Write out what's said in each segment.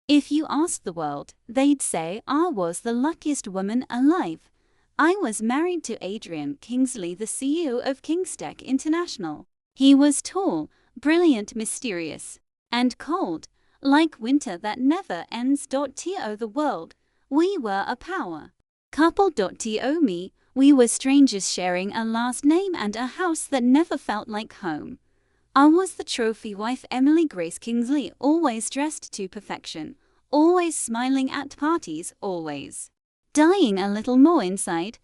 If you asked the world, they'd say I was the luckiest woman alive. I was married to Adrian Kingsley, the CEO of Kingstech International. He was tall, brilliant, mysterious, and cold, like winter that never ends. To the world, we were a power couple. To me, we were strangers sharing a last name and a house that never felt like home. I was the trophy wife, Emily Grace Kingsley, always dressed to perfection, always smiling at parties, always dying a little more inside.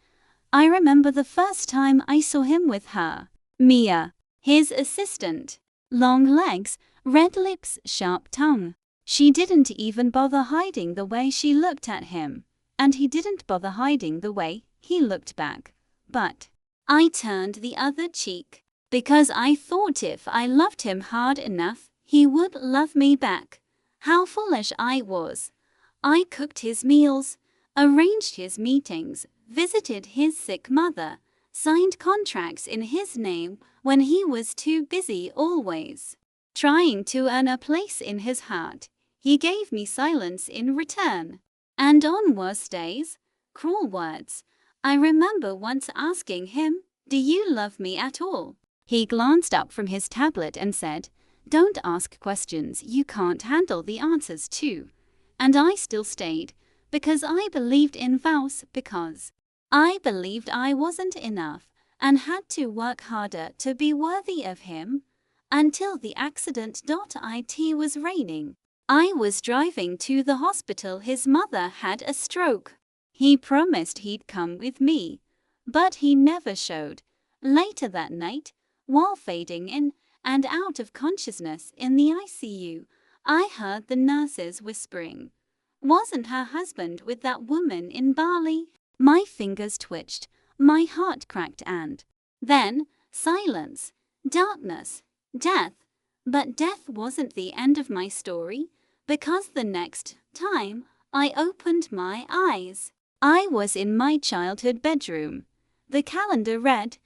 I remember the first time I saw him with her, Mia, his assistant. Long legs, red lips, sharp tongue. She didn't even bother hiding the way she looked at him, and he didn't bother hiding the way he looked back. But I turned the other cheek, because I thought if I loved him hard enough, he would love me back. How foolish I was. I cooked his meals, arranged his meetings, visited his sick mother, signed contracts in his name when he was too busy, always trying to earn a place in his heart. He gave me silence in return. And on worse days, cruel words. I remember once asking him, "Do you love me at all?" He glanced up from his tablet and said, "Don't ask questions you can't handle the answers to." And I still stayed, because I believed in vows, because I believed I wasn't enough and had to work harder to be worthy of him. Until the accident. It was raining. I was driving to the hospital. His mother had a stroke. He promised he'd come with me, but he never showed. Later that night, while fading in and out of consciousness in the ICU, I heard the nurses whispering, "Wasn't her husband with that woman in Bali?" My fingers twitched, my heart cracked, and then silence, darkness, death. But death wasn't the end of my story, because the next time I opened my eyes, I was in my childhood bedroom. The calendar read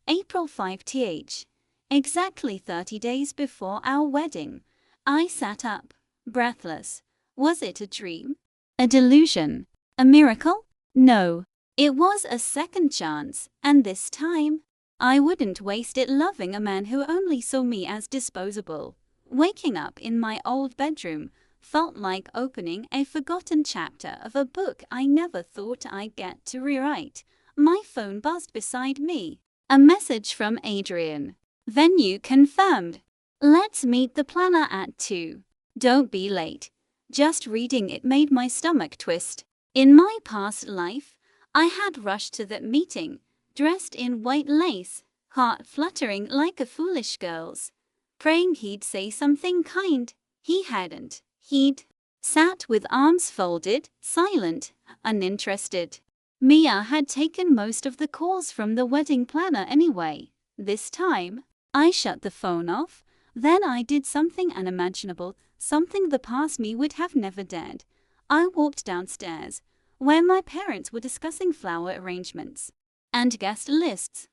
April 5th, exactly 30 days before our wedding. I sat up, breathless. Was it a dream? A delusion? A miracle? No. It was a second chance, and this time, I wouldn't waste it loving a man who only saw me as disposable. Waking up in my old bedroom felt like opening a forgotten chapter of a book I never thought I'd get to rewrite. My phone buzzed beside me. A message from Adrian. Venue confirmed. Let's meet the planner at 2. Don't be late. Just reading it made my stomach twist. In my past life, I had rushed to that meeting, dressed in white lace, heart fluttering like a foolish girl's, praying he'd say something kind. He hadn't. He'd sat with arms folded, silent, uninterested. Mia had taken most of the calls from the wedding planner anyway. This time, I shut the phone off. Then I did something unimaginable, something the past me would have never dared. I walked downstairs, where my parents were discussing flower arrangements and guest lists.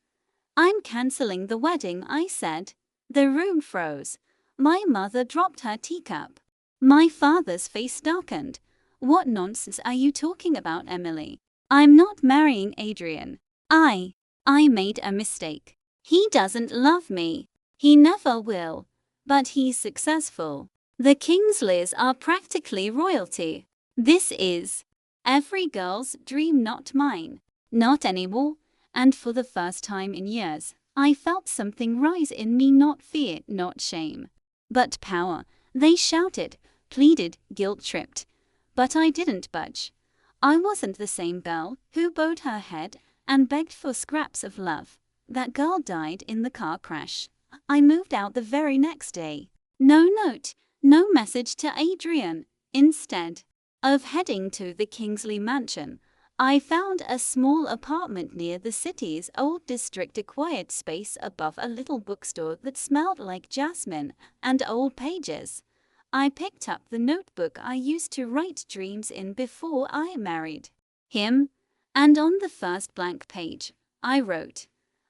"I'm canceling the wedding," I said. The room froze. My mother dropped her teacup. My father's face darkened. "What nonsense are you talking about, Emily? I'm not marrying Adrian. I made a mistake. He doesn't love me. He never will. But he's successful. The Kingsleys are practically royalty. This is every girl's dream, not mine. Not anymore." And for the first time in years, I felt something rise in me, not fear, not shame, but power. They shouted, pleaded, guilt-tripped. But I didn't budge. I wasn't the same girl who bowed her head and begged for scraps of love. That girl died in the car crash. I moved out the very next day. No note, no message to Adrian. Instead of heading to the Kingsley mansion, I found a small apartment near the city's old district, a quiet space above a little bookstore that smelled like jasmine and old pages. I picked up the notebook I used to write dreams in before I married him, and on the first blank page, I wrote,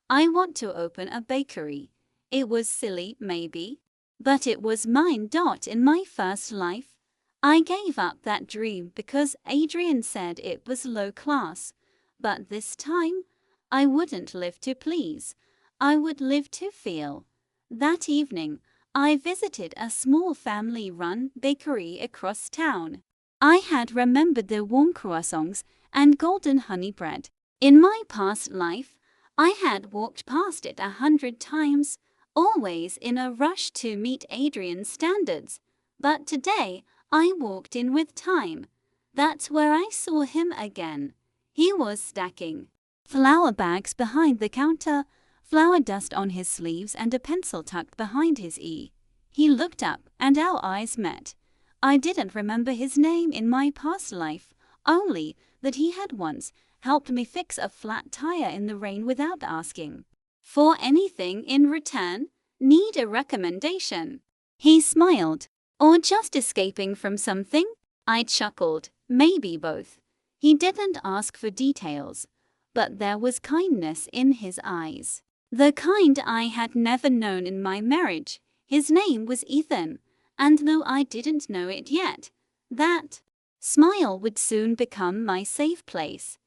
"I want to open a bakery." It was silly, maybe, but it was mine. In my first life, I gave up that dream because Adrian said it was low class. But this time, I wouldn't live to please. I would live to feel. That evening, I visited a small family-run bakery across town. I had remembered the warm croissants and golden honey bread. In my past life, I had walked past it 100 times, always in a rush to meet Adrian's standards. But today, I walked in with time. That's where I saw him again. He was stacking flour bags behind the counter, flour dust on his sleeves and a pencil tucked behind his ear. He looked up and our eyes met. I didn't remember his name in my past life, only that he had once helped me fix a flat tire in the rain without asking for anything in return. Need a recommendation? He smiled. Or just escaping from something? I chuckled. Maybe both. He didn't ask for details, but there was kindness in his eyes. The kind I had never known in my marriage. His name was Ethan, and though I didn't know it yet, that smile would soon become my safe place.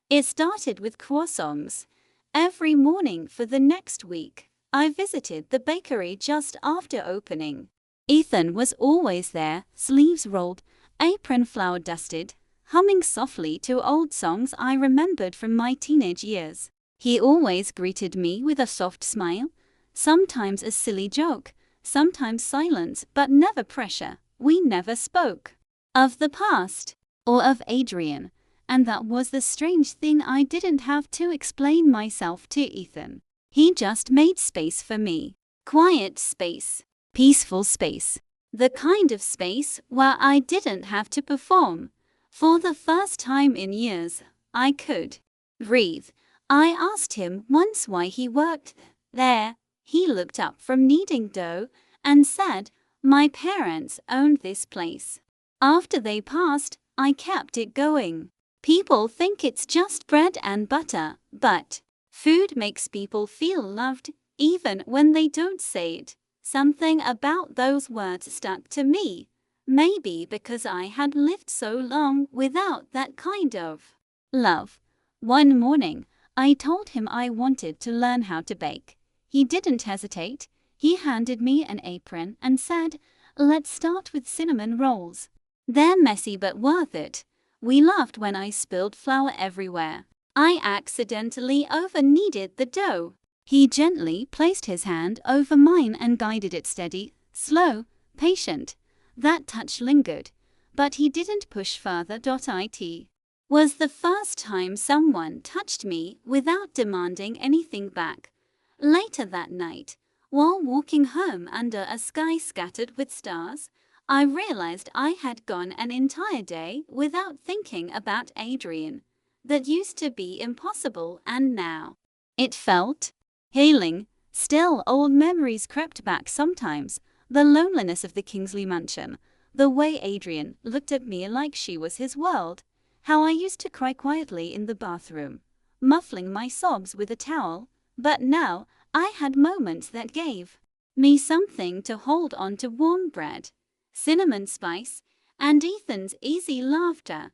It started with croissants. Every morning for the next week, I visited the bakery just after opening. Ethan was always there, sleeves rolled, apron flour dusted, humming softly to old songs I remembered from my teenage years. He always greeted me with a soft smile, sometimes a silly joke, sometimes silence, but never pressure. We never spoke of the past or of Adrian, and that was the strange thing. I didn't have to explain myself to Ethan. He just made space for me. Quiet space. Peaceful space. The kind of space where I didn't have to perform. For the first time in years, I could breathe. I asked him once why he worked there. He looked up from kneading dough and said, "My parents owned this place. After they passed, I kept it going. People think it's just bread and butter, but food makes people feel loved, even when they don't say it." Something about those words stuck to me, maybe because I had lived so long without that kind of love. One morning, I told him I wanted to learn how to bake. He didn't hesitate. He handed me an apron and said, "Let's start with cinnamon rolls. They're messy but worth it." We laughed when I spilled flour everywhere. I accidentally over-kneaded the dough. He gently placed his hand over mine and guided it steady, slow, patient. That touch lingered, but he didn't push further. It was the first time someone touched me without demanding anything back. Later that night, while walking home under a sky scattered with stars, I realized I had gone an entire day without thinking about Adrian. That used to be impossible, and now it felt healing. Still, old memories crept back sometimes. The loneliness of the Kingsley mansion, the way Adrian looked at me like she was his world, how I used to cry quietly in the bathroom, muffling my sobs with a towel. But now, I had moments that gave me something to hold on to: warm bread, cinnamon spice, and Ethan's easy laughter.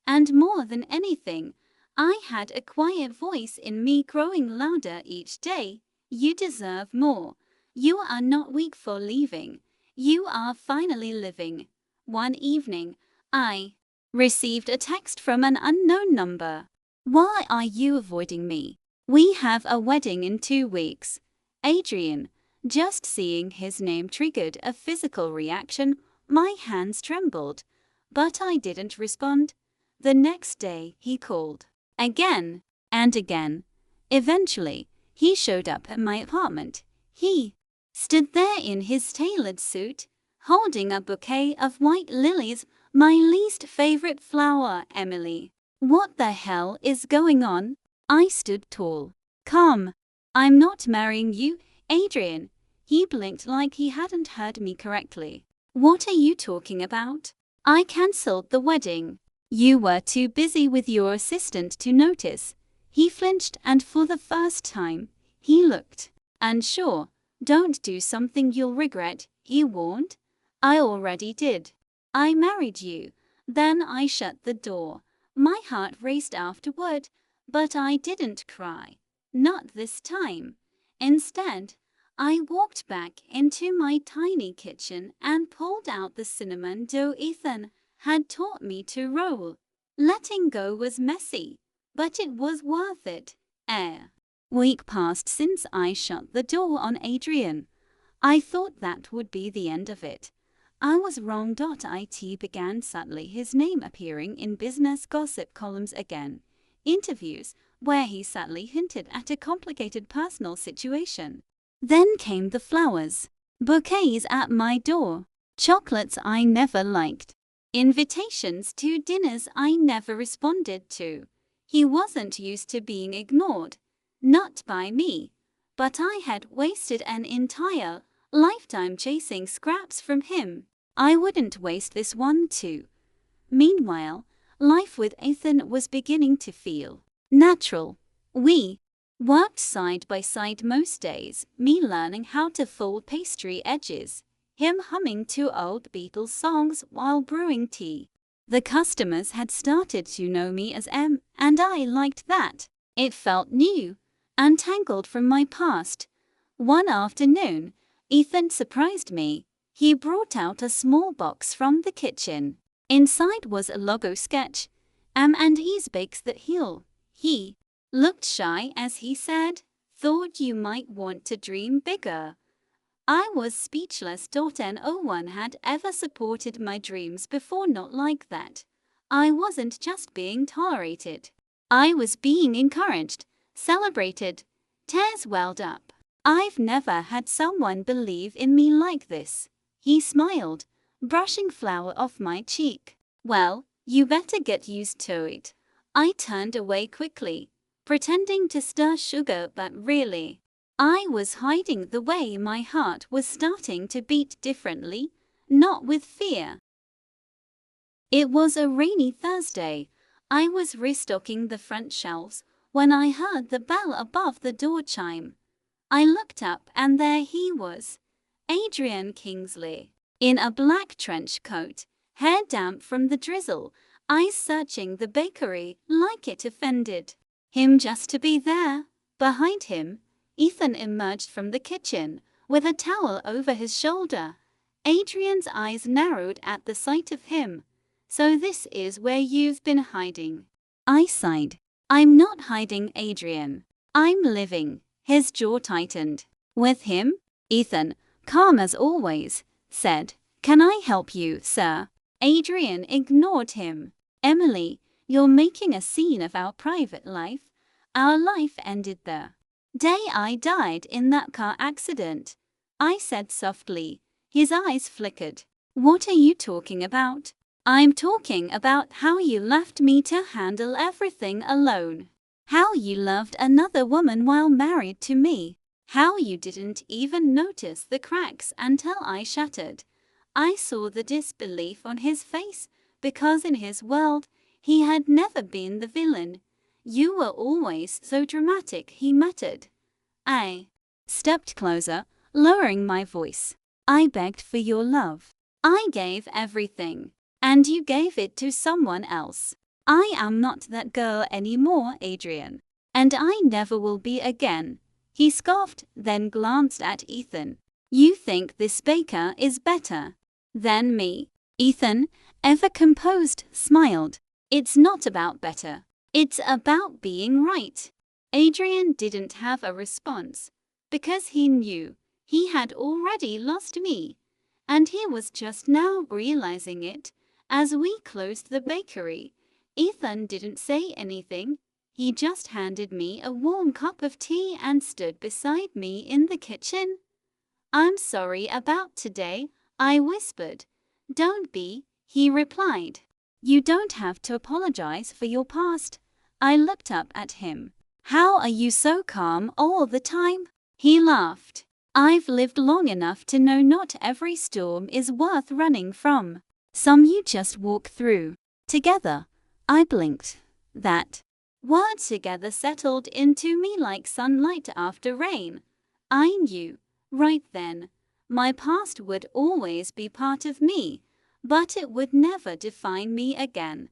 And more than anything, I had a quiet voice in me growing louder each day. You deserve more. You are not weak for leaving. You are finally living. One evening, I received a text from an unknown number. "Why are you avoiding me? We have a wedding in 2 weeks. Adrian." Just seeing his name triggered a physical reaction. My hands trembled, but I didn't respond. The next day, he called. Again and again. Eventually, he showed up at my apartment. He stood there in his tailored suit, holding a bouquet of white lilies, my least favorite flower. "Emily, what the hell is going on?" I stood tall, calm. "I'm not marrying you, Adrian." He blinked like he hadn't heard me correctly. "What are you talking about? I cancelled the wedding." "You were too busy with your assistant to notice." He flinched, and for the first time, he looked unsure. "Don't do something you'll regret," he warned. I already did. I married you. Then I shut the door. My heart raced afterward, but I didn't cry. Not this time. Instead, I walked back into my tiny kitchen and pulled out the cinnamon dough Ethan had taught me to roll. Letting go was messy, but it was worth it. Week passed since I shut the door on Adrian. I thought that would be the end of it. I was wrong. It began subtly, his name appearing in business gossip columns again. Interviews, where he subtly hinted at a complicated personal situation. Then came the flowers. Bouquets at my door. Chocolates I never liked. Invitations to dinners I never responded to. He wasn't used to being ignored. Not by me. But I had wasted an entire lifetime chasing scraps from him. I wouldn't waste this one too. Meanwhile, life with Ethan was beginning to feel natural. We worked side by side most days, me learning how to fold pastry edges, him humming two old Beatles songs while brewing tea. The customers had started to know me as M, and I liked that. It felt new, untangled from my past. One afternoon, Ethan surprised me. He brought out a small box from the kitchen. Inside was a logo sketch. And E's Bakes That Heal. He looked shy as he said, "Thought you might want to dream bigger." I was speechless. No one had ever supported my dreams before, not like that. I wasn't just being tolerated. I was being encouraged, celebrated. Tears welled up. I've never had someone believe in me like this. He smiled, brushing flour off my cheek. Well, you better get used to it. I turned away quickly, pretending to stir sugar, but really, I was hiding the way my heart was starting to beat differently, not with fear. It was a rainy Thursday. I was restocking the front shelves when I heard the bell above the door chime. I looked up and there he was, Adrian Kingsley, in a black trench coat, hair damp from the drizzle, eyes searching the bakery like it offended him just to be there. Behind him, Ethan emerged from the kitchen, with a towel over his shoulder. Adrian's eyes narrowed at the sight of him. "So this is where you've been hiding?" I sighed. "I'm not hiding, Adrian. I'm living." His jaw tightened. "With him?" Ethan, calm as always, said, "Can I help you, sir?" Adrian ignored him. "Emily, you're making a scene of our private life. Our life ended the day I died in that car accident," I said softly. His eyes flickered. "What are you talking about?" "I'm talking about how you left me to handle everything alone. How you loved another woman while married to me. How you didn't even notice the cracks until I shattered." I saw the disbelief on his face, because in his world, he had never been the villain. "You were always so dramatic," he muttered. I stepped closer, lowering my voice. "I begged for your love. I gave everything, and you gave it to someone else. I am not that girl anymore, Adrian, and I never will be again." He scoffed, then glanced at Ethan. "You think this baker is better than me?" Ethan, ever composed, smiled. "It's not about better. It's about being right." Adrian didn't have a response, because he knew he had already lost me, and he was just now realizing it. As we closed the bakery, Ethan didn't say anything. He just handed me a warm cup of tea and stood beside me in the kitchen. "I'm sorry about today," I whispered. "Don't be," he replied. "You don't have to apologize for your past." I looked up at him. "How are you so calm all the time?" He laughed. "I've lived long enough to know not every storm is worth running from. Some you just walk through together." I blinked. That word "together" settled into me like sunlight after rain. I knew, right then, my past would always be part of me, but it would never define me again.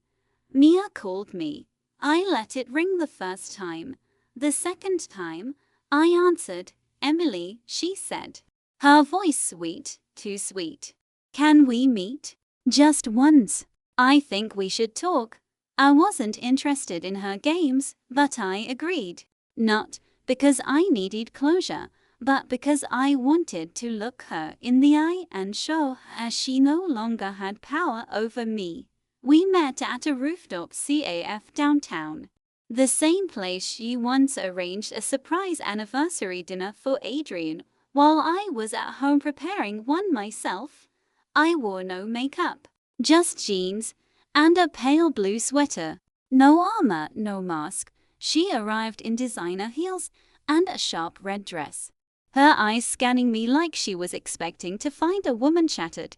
Mia called me. I let it ring the first time. The second time, I answered. Emily, she said. Her voice sweet, too sweet. Can we meet? Just once. I think we should talk. I wasn't interested in her games, but I agreed. Not because I needed closure, but because I wanted to look her in the eye and show her she no longer had power over me. We met at a rooftop CAF downtown. The same place she once arranged a surprise anniversary dinner for Adrian, while I was at home preparing one myself. I wore no makeup, just jeans and a pale blue sweater. No armor, no mask. She arrived in designer heels and a sharp red dress. Her eyes scanning me like she was expecting to find a woman shattered.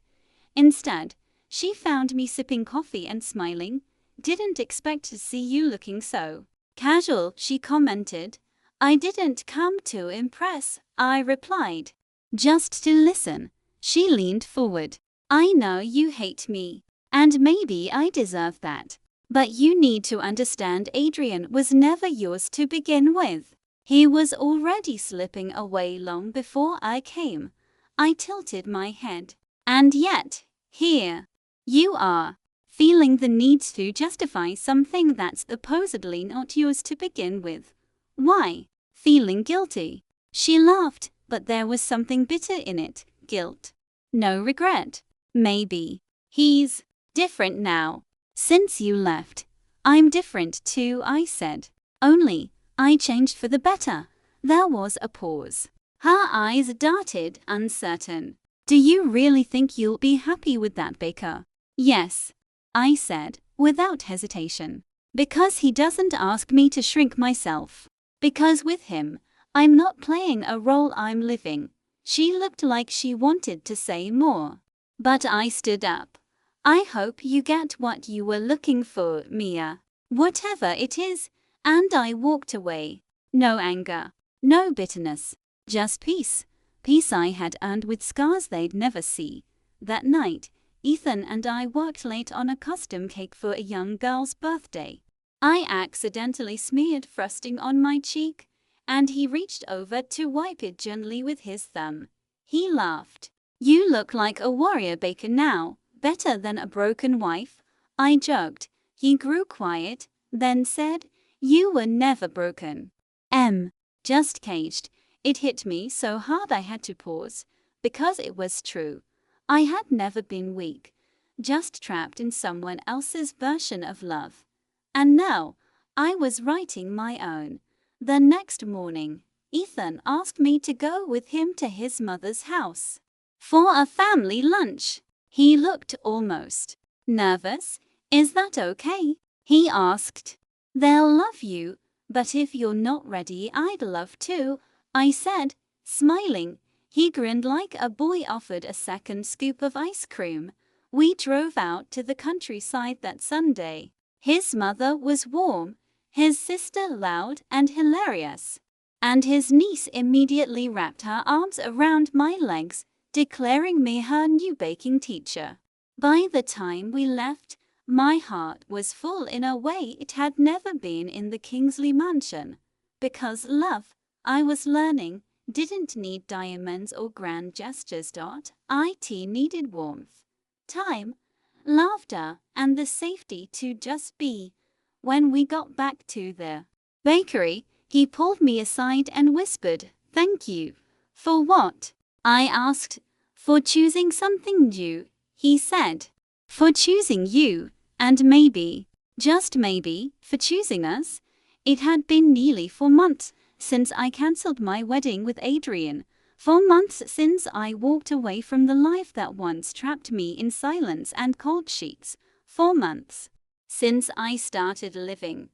Instead, she found me sipping coffee and smiling. Didn't expect to see you looking so casual, she commented. I didn't come to impress, I replied. Just to listen. She leaned forward. I know you hate me, and maybe I deserve that. But you need to understand Adrian was never yours to begin with. He was already slipping away long before I came. I tilted my head. And yet, here you are, feeling the need to justify something that's supposedly not yours to begin with. Why? Feeling guilty. She laughed, but there was something bitter in it. Guilt. No regret. Maybe. He's different now. Since you left. I'm different too, I said. Only, I changed for the better. There was a pause. Her eyes darted, uncertain. Do you really think you'll be happy with that Baker? Yes, I said, without hesitation. Because he doesn't ask me to shrink myself. Because with him, I'm not playing a role, I'm living. She looked like she wanted to say more. But I stood up. I hope you get what you were looking for, Mia. Whatever it is. And I walked away. No anger. No bitterness. Just peace. Peace I had earned with scars they'd never see. That night, Ethan and I worked late on a custom cake for a young girl's birthday. I accidentally smeared frosting on my cheek, and he reached over to wipe it gently with his thumb. He laughed. You look like a warrior Baker now, better than a broken wife, I joked. He grew quiet, then said, You were never broken. Just caged. It hit me so hard I had to pause, because it was true. I had never been weak, just trapped in someone else's version of love. And now, I was writing my own. The next morning, Ethan asked me to go with him to his mother's house for a family lunch. He looked almost nervous. Is that okay? He asked. They'll love you, but if you're not ready, I'd love to, I said, smiling. He grinned like a boy offered a second scoop of ice cream. We drove out to the countryside that Sunday. His mother was warm, his sister loud and hilarious, and his niece immediately wrapped her arms around my legs, declaring me her new baking teacher. By the time we left, my heart was full in a way it had never been in the Kingsley mansion. Because love, I was learning, didn't need diamonds or grand gestures. It needed warmth, time, laughter, and the safety to just be. When we got back to the bakery, he pulled me aside and whispered, Thank you. For what? I asked. For choosing something new, he said. For choosing you, and maybe, just maybe, for choosing us. It had been nearly 4 months since I cancelled my wedding with Adrian. 4 months since I walked away from the life that once trapped me in silence and cold sheets. 4 months since I started living.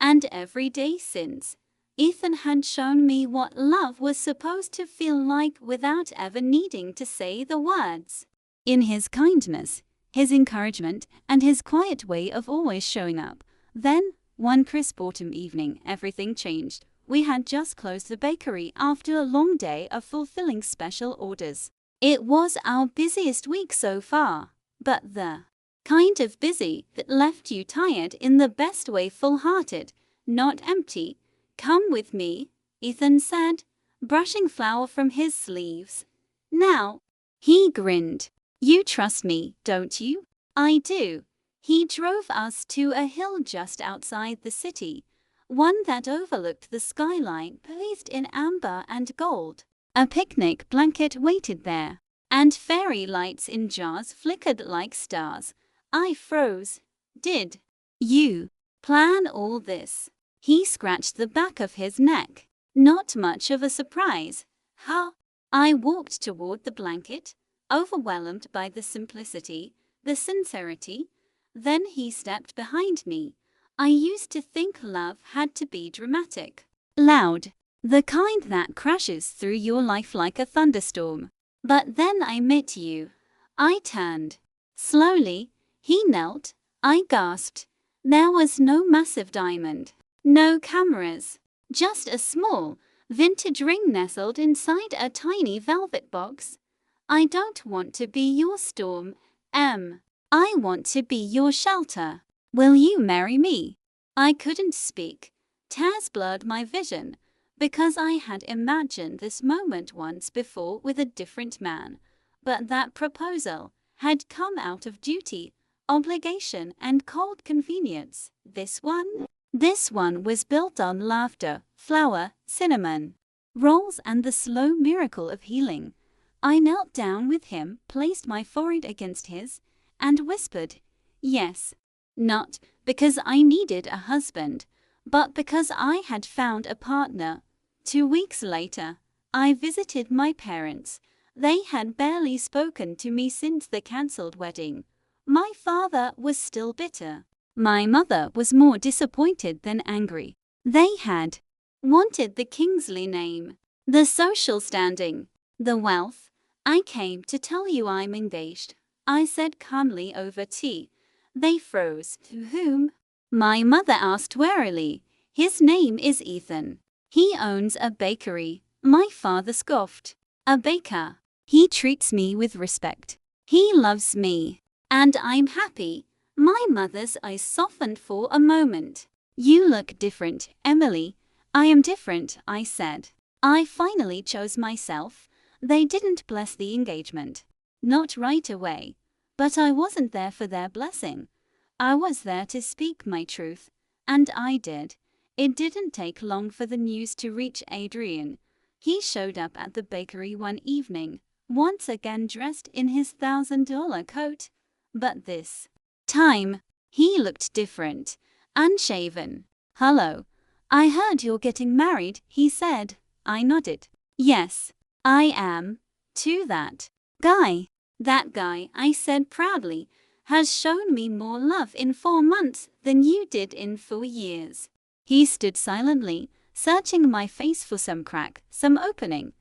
And every day since, Ethan had shown me what love was supposed to feel like without ever needing to say the words. In his kindness, his encouragement, and his quiet way of always showing up. Then, one crisp autumn evening, everything changed. We had just closed the bakery after a long day of fulfilling special orders. It was our busiest week so far. but the kind of busy that left you tired in the best way, full-hearted, not empty. Come with me, Ethan said, brushing flour from his sleeves. Now, he grinned. You trust me, don't you? I do. He drove us to a hill just outside the city, one that overlooked the skyline bathed in amber and gold. A picnic blanket waited there, and fairy lights in jars flickered like stars. I froze. Did you plan all this? He scratched the back of his neck. Not much of a surprise, huh? I walked toward the blanket, overwhelmed by the simplicity, the sincerity. Then he stepped behind me. I used to think love had to be dramatic, loud, the kind that crashes through your life like a thunderstorm. But then I met you. I turned. Slowly, he knelt. I gasped. There was no massive diamond, no cameras, just a small, vintage ring nestled inside a tiny velvet box. I don't want to be your storm, Em. I want to be your shelter. Will you marry me? I couldn't speak. Tears blurred my vision, because I had imagined this moment once before with a different man. But that proposal had come out of duty, obligation, and cold convenience. This one was built on laughter, flour, cinnamon rolls, and the slow miracle of healing. I knelt down with him, placed my forehead against his, and whispered, yes. Not because I needed a husband, but because I had found a partner. 2 weeks later, I visited my parents. They had barely spoken to me since the cancelled wedding. My father was still bitter. My mother was more disappointed than angry. They had wanted the Kingsley name, the social standing, the wealth. I came to tell you I'm engaged, I said calmly over tea. They froze. To whom? My mother asked warily. His name is Ethan. He owns a bakery. My father scoffed. A baker. He treats me with respect. He loves me. And I'm happy. My mother's eyes softened for a moment. You look different, Emily. I am different, I said. I finally chose myself. They didn't bless the engagement. Not right away. But I wasn't there for their blessing. I was there to speak my truth. And I did. It didn't take long for the news to reach Adrian. He showed up at the bakery one evening, once again dressed in his $1,000 coat. But this time, he looked different, unshaven. Hello. I heard you're getting married, he said. I nodded. Yes, I am. To that guy. That guy, I said proudly, has shown me more love in 4 months than you did in 4 years. He stood silently, searching my face for some crack, some opening.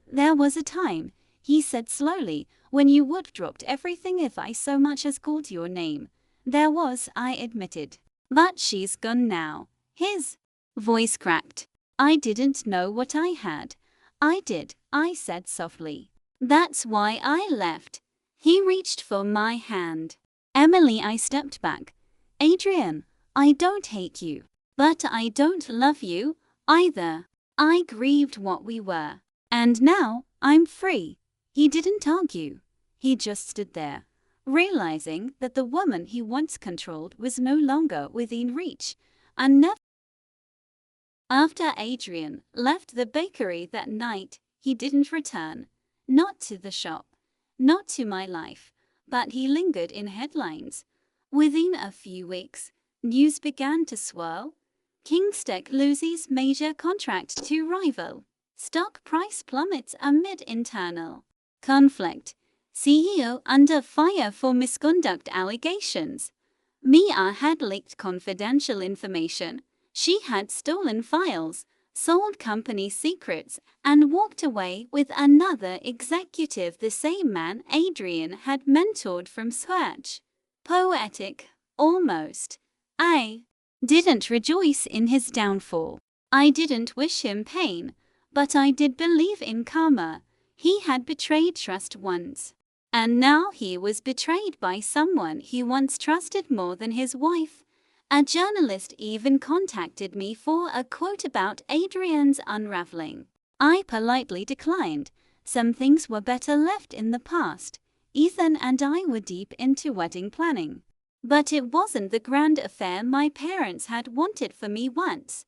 There was a time, he said slowly, when you would have dropped everything if I so much as called your name. There was, I admitted. But she's gone now. His voice cracked. I didn't know what I had. I did, I said softly. That's why I left. He reached for my hand. Emily, I stepped back. Adrian, I don't hate you. But I don't love you, either. I grieved what we were. And now, I'm free. He didn't argue. He just stood there, realizing that the woman he once controlled was no longer within reach. And never. After Adrian left the bakery that night, he didn't return. Not to the shop. Not to my life. But he lingered in headlines. Within a few weeks, news began to swirl. Kingstech loses major contract to rival. Stock price plummets amid internal conflict. CEO under fire for misconduct allegations. Mia had leaked confidential information. She had stolen files, sold company secrets, and walked away with another executive, the same man Adrian had mentored from scratch. Poetic, almost. I didn't rejoice in his downfall. I didn't wish him pain, but I did believe in karma. He had betrayed trust once. And now he was betrayed by someone he once trusted more than his wife. A journalist even contacted me for a quote about Adrian's unraveling. I politely declined. Some things were better left in the past. Ethan and I were deep into wedding planning. But it wasn't the grand affair my parents had wanted for me once.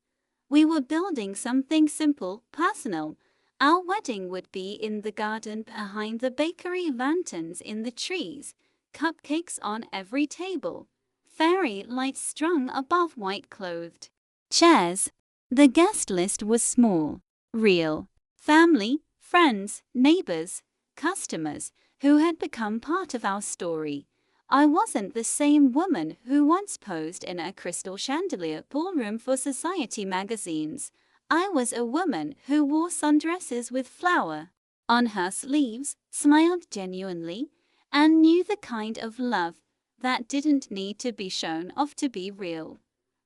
We were building something simple, personal. Our wedding would be in the garden behind the bakery, lanterns in the trees, cupcakes on every table, fairy lights strung above white-clothed chairs. The guest list was small, real. Family, friends, neighbors, customers who had become part of our story. I wasn't the same woman who once posed in a crystal chandelier ballroom for society magazines. I was a woman who wore sundresses with flower on her sleeves, smiled genuinely, and knew the kind of love that didn't need to be shown off to be real.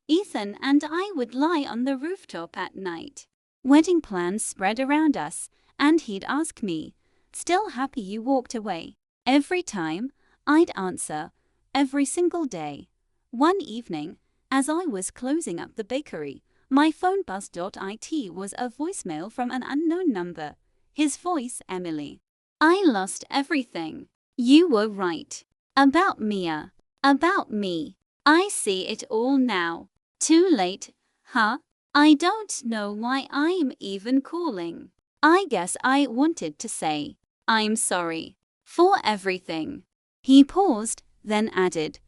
Ethan and I would lie on the rooftop at night. Wedding plans spread around us, and he'd ask me, "Still happy you walked away?" Every time, I'd answer, "Every single day." One evening, as I was closing up the bakery, my phone buzzed. It was a voicemail from an unknown number. His voice, "Emily. I lost everything. You were right. About Mia. About me. I see it all now. Too late, huh? I don't know why I'm even calling. I guess I wanted to say, I'm sorry for everything." He paused, then added,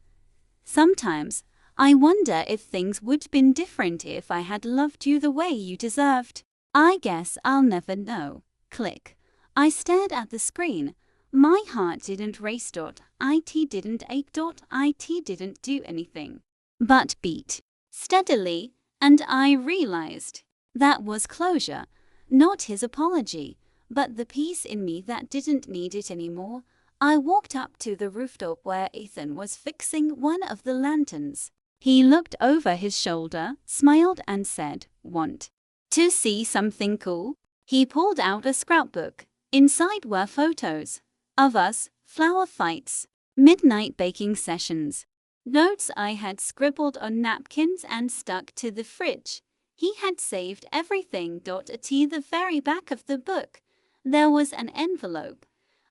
"Sometimes I wonder if things would been different if I had loved you the way you deserved. I guess I'll never know." Click. I stared at the screen. My heart didn't race. It didn't ache. It didn't do anything but beat steadily, and I realized that was closure, not his apology, but the peace in me that didn't need it anymore. I walked up to the rooftop where Ethan was fixing one of the lanterns. He looked over his shoulder, smiled, and said, "Want to see something cool?" He pulled out a scrapbook. Inside were photos of us, flower fights, midnight baking sessions, notes I had scribbled on napkins and stuck to the fridge. He had saved everything. At the very back of the book, there was an envelope.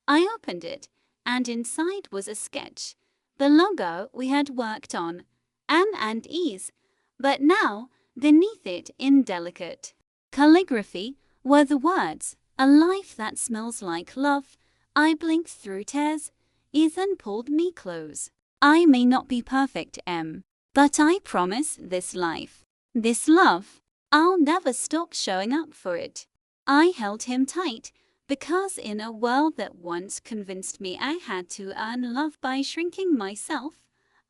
I opened it, and inside was a sketch, the logo we had worked on, Anne and Ease. But now, beneath it in delicate calligraphy, were the words, "A life that smells like love." I blinked through tears. Ethan pulled me close. "I may not be perfect, Em, but I promise this life, this love, I'll never stop showing up for it." I held him tight, because in a world that once convinced me I had to earn love by shrinking myself,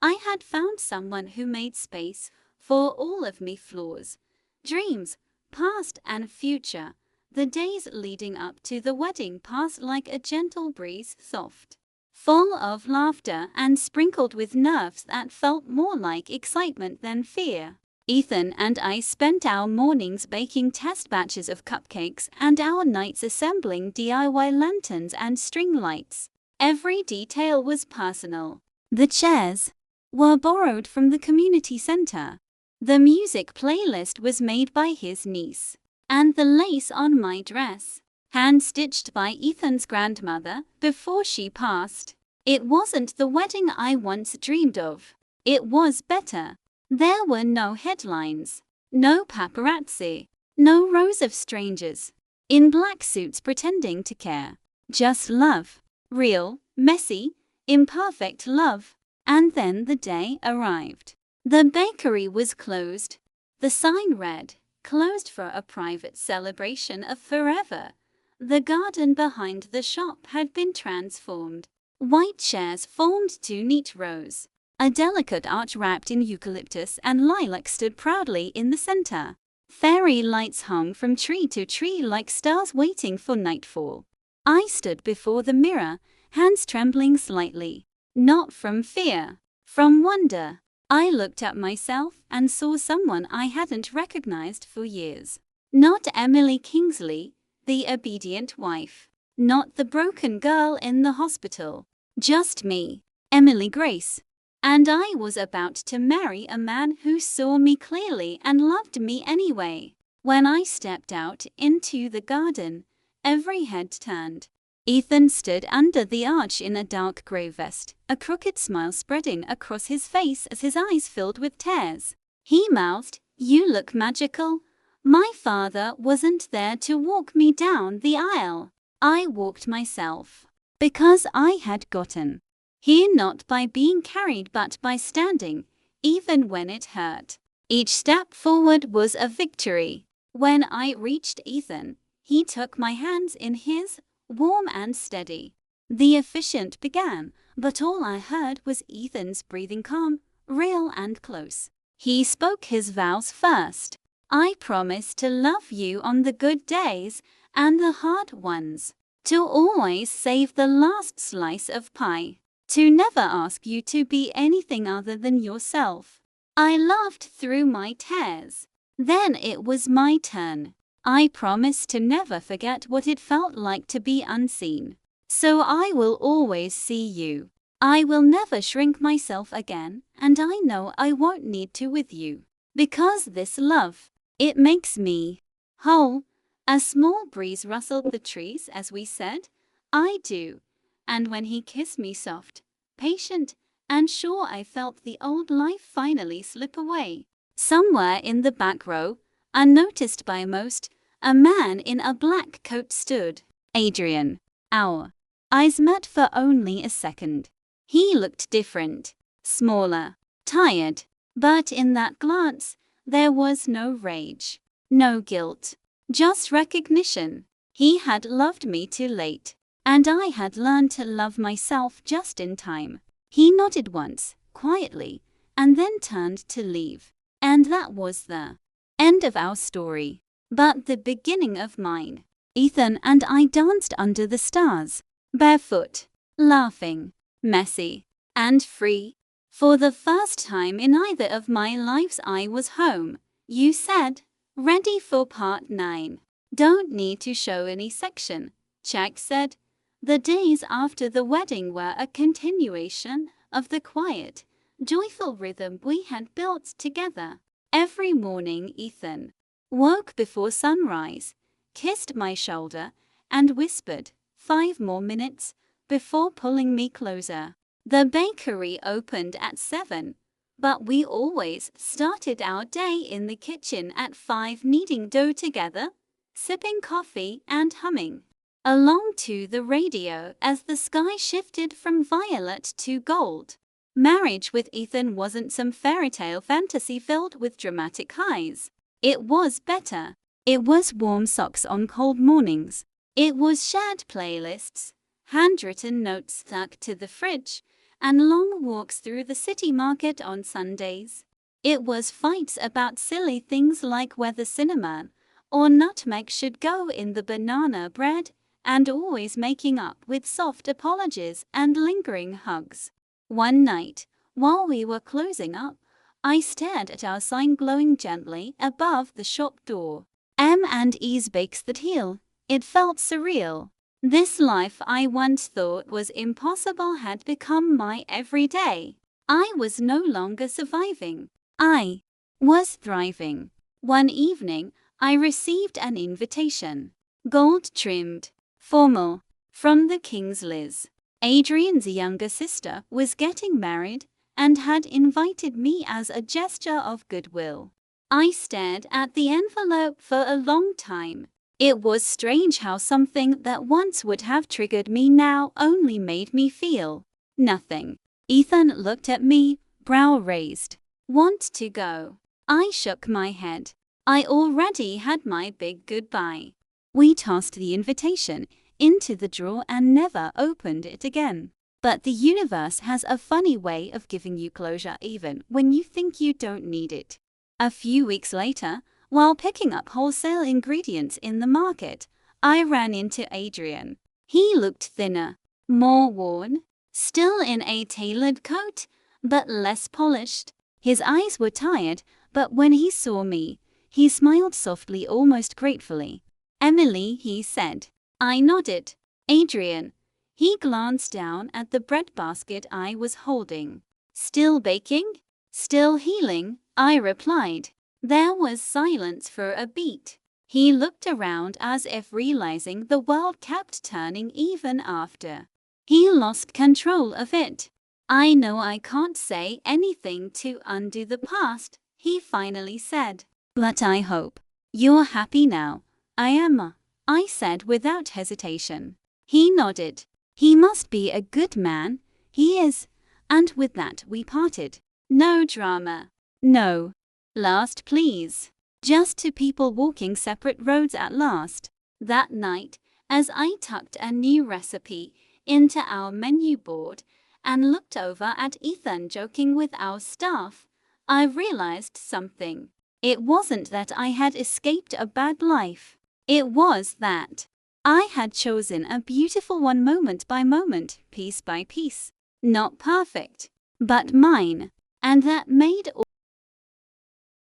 I had found someone who made space for all of me flaws, dreams, past and future. The days leading up to the wedding passed like a gentle breeze, soft, full of laughter, and sprinkled with nerves that felt more like excitement than fear. Ethan and I spent our mornings baking test batches of cupcakes and our nights assembling DIY lanterns and string lights. Every detail was personal. The chairs were borrowed from the community center. The music playlist was made by his niece. And the lace on my dress, hand-stitched by Ethan's grandmother before she passed. It wasn't the wedding I once dreamed of. It was better. There were no headlines, no paparazzi, no rows of strangers in black suits pretending to care. Just love. Real, messy, imperfect love. And then the day arrived. The bakery was closed. The sign read, "Closed for a private celebration of forever." The garden behind the shop had been transformed. White chairs formed two neat rows. A delicate arch wrapped in eucalyptus and lilac stood proudly in the center. Fairy lights hung from tree to tree like stars waiting for nightfall. I stood before the mirror, hands trembling slightly. Not from fear, from wonder. I looked at myself and saw someone I hadn't recognized for years. Not Emily Kingsley, the obedient wife. not the broken girl in the hospital. Just me, Emily Grace. And I was about to marry a man who saw me clearly and loved me anyway. When I stepped out into the garden, every head turned. Ethan stood under the arch in a dark grey vest, a crooked smile spreading across his face as his eyes filled with tears. He mouthed, "You look magical." My father wasn't there to walk me down the aisle. I walked myself. Because I had gotten here not by being carried but by standing, even when it hurt. Each step forward was a victory. When I reached Ethan, he took my hands in his, warm and steady. The officiant began, but all I heard was Ethan's breathing calm, real and close. He spoke his vows first. "I promise to love you on the good days and the hard ones. To always save the last slice of pie. To never ask you to be anything other than yourself." I laughed through my tears. Then it was my turn. "I promise to never forget what it felt like to be unseen. So I will always see you. I will never shrink myself again, and I know I won't need to with you. Because this love, it makes me whole." A small breeze rustled the trees as we said, "I do." And when he kissed me soft, patient, and sure, I felt the old life finally slip away. Somewhere in the back row, unnoticed by most, a man in a black coat stood. Adrian. Our eyes met for only a second. He looked different, smaller, tired, but in that glance, there was no rage, no guilt, just recognition. He had loved me too late, and I had learned to love myself just in time. He nodded once, quietly, and then turned to leave. And that was the end of our story, but the beginning of mine. Ethan and I danced under the stars, barefoot, laughing, messy, and free. For the first time in either of my lives I was home. You said, "Ready for part 9. Don't need to show any section," Jack said. The days after the wedding were a continuation of the quiet, joyful rhythm we had built together. Every morning Ethan woke before sunrise, kissed my shoulder, and whispered, "5 more minutes," before pulling me closer. The bakery opened at 7, but we always started our day in the kitchen at 5, kneading dough together, sipping coffee and humming along to the radio as the sky shifted from violet to gold. Marriage with Ethan wasn't some fairytale fantasy filled with dramatic highs. It was better. It was warm socks on cold mornings. It was shared playlists, handwritten notes stuck to the fridge, and long walks through the city market on Sundays. It was fights about silly things like whether cinnamon or nutmeg should go in the banana bread, and always making up with soft apologies and lingering hugs. One night, while we were closing up, I stared at our sign glowing gently above the shop door. M&E's Bakes That Heal. It felt surreal. This life I once thought was impossible had become my everyday. I was no longer surviving. I was thriving. One evening, I received an invitation. Gold-trimmed, formal, from the King's Liz. Adrian's younger sister was getting married and had invited me as a gesture of goodwill. I stared at the envelope for a long time. It was strange how something that once would have triggered me now only made me feel nothing. Ethan looked at me, brow raised. "Want to go?" I shook my head. I already had my big goodbye. We tossed the invitation into the drawer and never opened it again. But the universe has a funny way of giving you closure even when you think you don't need it. A few weeks later, while picking up wholesale ingredients in the market, I ran into Adrian. He looked thinner, more worn, still in a tailored coat, but less polished. His eyes were tired, but when he saw me, he smiled softly, almost gratefully. "Emily," he said. I nodded. Adrian. He glanced down at the breadbasket I was holding. Still baking? Still healing, I replied. There was silence for a beat. He looked around as if realizing the world kept turning even after he lost control of it. I know I can't say anything to undo the past, he finally said. But I hope you're happy now. I am, I said without hesitation. He nodded. He must be a good man. He is. And with that we parted. No drama. No last please. Just two people walking separate roads at last. That night, as I tucked a new recipe into our menu board and looked over at Ethan joking with our staff, I realized something. It wasn't that I had escaped a bad life. It was that I had chosen a beautiful one moment by moment, piece by piece. Not perfect, but mine. And that made all.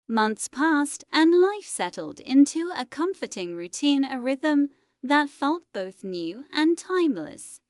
Months passed and life settled into a comforting routine, a rhythm that felt both new and timeless.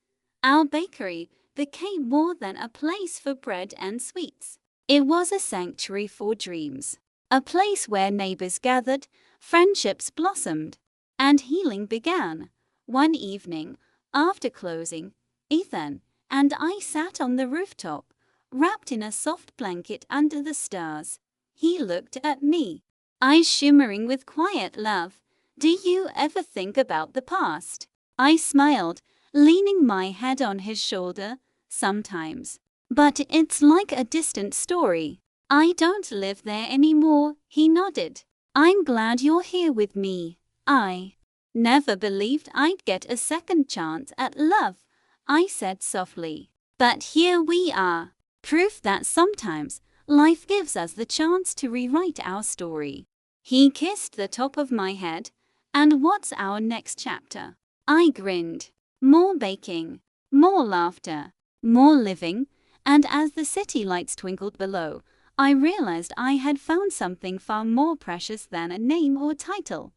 Our bakery became more than a place for bread and sweets. It was a sanctuary for dreams, a place where neighbors gathered, friendships blossomed, and healing began. One evening, after closing, Ethan and I sat on the rooftop, wrapped in a soft blanket under the stars. He looked at me, eyes shimmering with quiet love. Do you ever think about the past? I smiled, leaning my head on his shoulder. Sometimes. But it's like a distant story. I don't live there anymore, he nodded. I'm glad you're here with me. I never believed I'd get a second chance at love, I said softly. But here we are. Proof that sometimes life gives us the chance to rewrite our story. He kissed the top of my head. And what's our next chapter? I grinned. More baking, more laughter, more living, and as the city lights twinkled below, I realized I had found something far more precious than a name or title.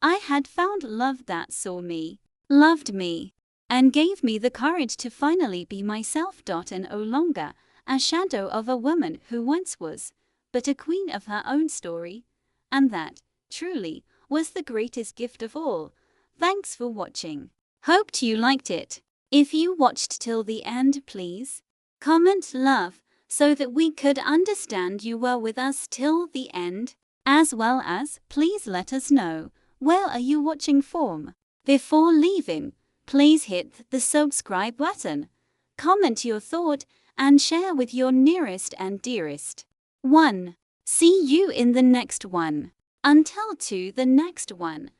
I had found love that saw me, loved me, and gave me the courage to finally be myself. And no longer a shadow of a woman who once was, but a queen of her own story. And that, truly, was the greatest gift of all. Thanks for watching. Hoped you liked it. If you watched till the end, please comment love so that we could understand you were with us till the end, as well as please let us know where are you watching from. Before leaving, please hit the subscribe button, comment your thought, and share with your nearest and dearest. 1. See you in the next one. Until to the next one.